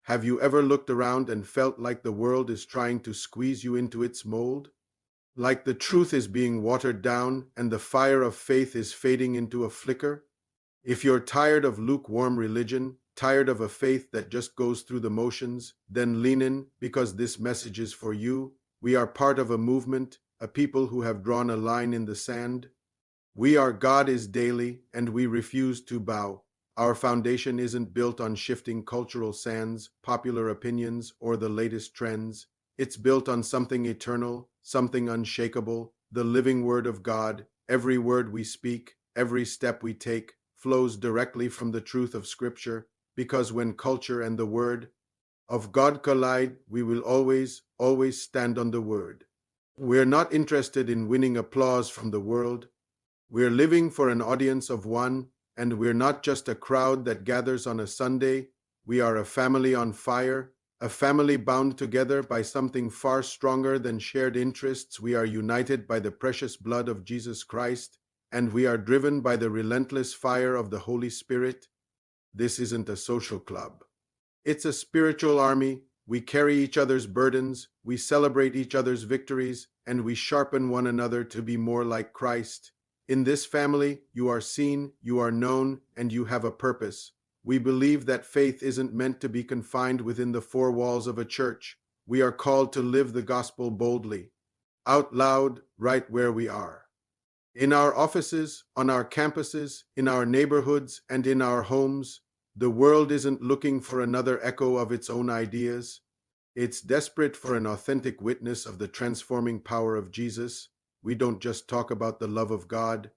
Have you ever looked around and felt like the world is trying to squeeze you into its mold? Like the truth is being watered down and the fire of faith is fading into a flicker? If you're tired of lukewarm religion, tired of a faith that just goes through the motions, then lean in because this message is for you. We are part of a movement, a people who have drawn a line in the sand. We are God is daily, and we refuse to bow. Our foundation isn't built on shifting cultural sands, popular opinions, or the latest trends. It's built on something eternal, something unshakable, the living word of God. Every word we speak, every step we take, flows directly from the truth of Scripture, because when culture and the word of God collide, we will always stand on the word. We're not interested in winning applause from the world. We're living for an audience of one, and we're not just a crowd that gathers on a Sunday. We are a family on fire, a family bound together by something far stronger than shared interests. We are united by the precious blood of Jesus Christ, and we are driven by the relentless fire of the Holy Spirit. This isn't a social club. It's a spiritual army. We carry each other's burdens, we celebrate each other's victories, and we sharpen one another to be more like Christ. In this family, you are seen, you are known, and you have a purpose. We believe that faith isn't meant to be confined within the four walls of a church. We are called to live the gospel boldly, out loud, right where we are. In our offices, on our campuses, in our neighborhoods, and in our homes, the world isn't looking for another echo of its own ideas. It's desperate for an authentic witness of the transforming power of Jesus. We don't just talk about the love of God.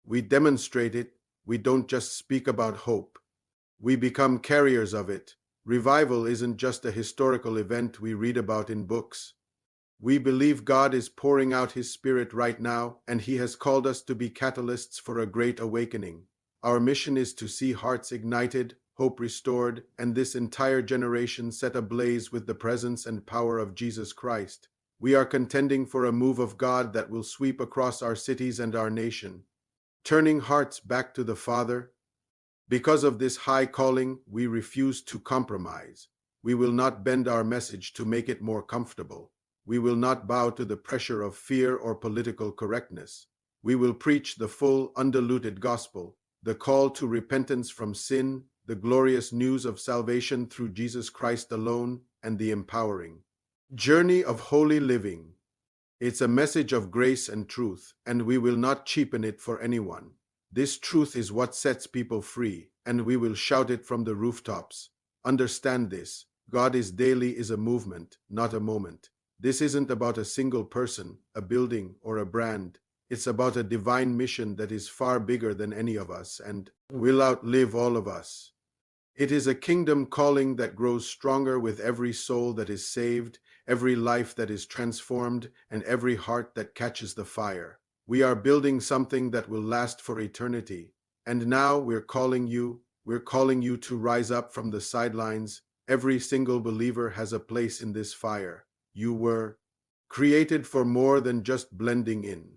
We demonstrate it. We don't just speak about hope. We become carriers of it. Revival isn't just a historical event we read about in books. We believe God is pouring out His Spirit right now, and He has called us to be catalysts for a great awakening. Our mission is to see hearts ignited, hope restored, and this entire generation set ablaze with the presence and power of Jesus Christ. We are contending for a move of God that will sweep across our cities and our nation, turning hearts back to the Father. Because of this high calling, we refuse to compromise. We will not bend our message to make it more comfortable. We will not bow to the pressure of fear or political correctness. We will preach the full, undiluted gospel, the call to repentance from sin, the glorious news of salvation through Jesus Christ alone, and the empowering journey of holy living. It's a message of grace and truth, and we will not cheapen it for anyone. This truth is what sets people free, and we will shout it from the rooftops. Understand this. God is daily is a movement, not a moment. This isn't about a single person, a building, or a brand. It's about a divine mission that is far bigger than any of us and will outlive all of us. It is a kingdom calling that grows stronger with every soul that is saved, every life that is transformed, and every heart that catches the fire. We are building something that will last for eternity. And now we're calling you to rise up from the sidelines. Every single believer has a place in this fire. You were created for more than just blending in.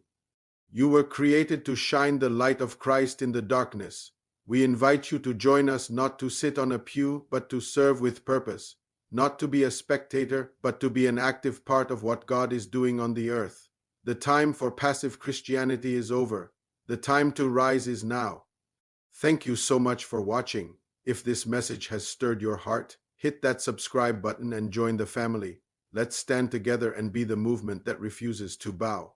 You were created to shine the light of Christ in the darkness. We invite you to join us, not to sit on a pew, but to serve with purpose, not to be a spectator, but to be an active part of what God is doing on the earth. The time for passive Christianity is over. The time to rise is now. Thank you so much for watching. If this message has stirred your heart, hit that subscribe button and join the family. Let's stand together and be the movement that refuses to bow.